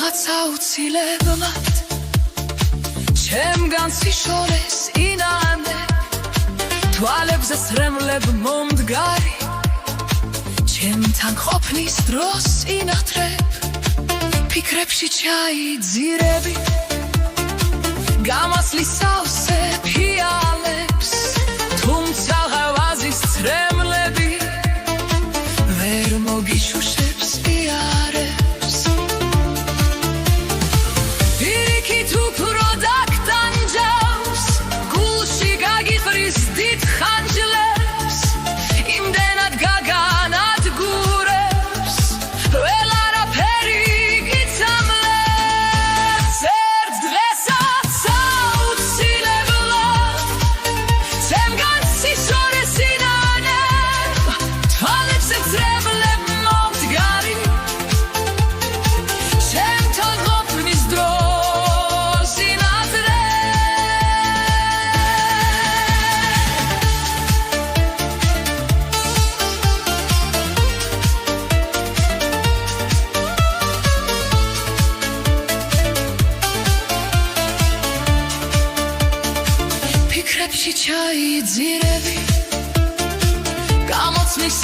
რაღაცა უცილებლად ჩემგან სიშორეს ინანებ თვალებზე სრემლებ მომდგარი ჩემთან ყოფნის დროს ინათრებ ფიქრებში ჩაიძირები გამასლის სავსე ფიალებს თუმცა ღავაზის სრემლები ვერ მოგიშუშებს იარებს პირიქით უფრო დაგტანჯავს გულში გაგიყრის დიდ ხანჯლებს იმდენად გაგანადგურებს ველა ფიქრებში ჩაიძირები გამოცნის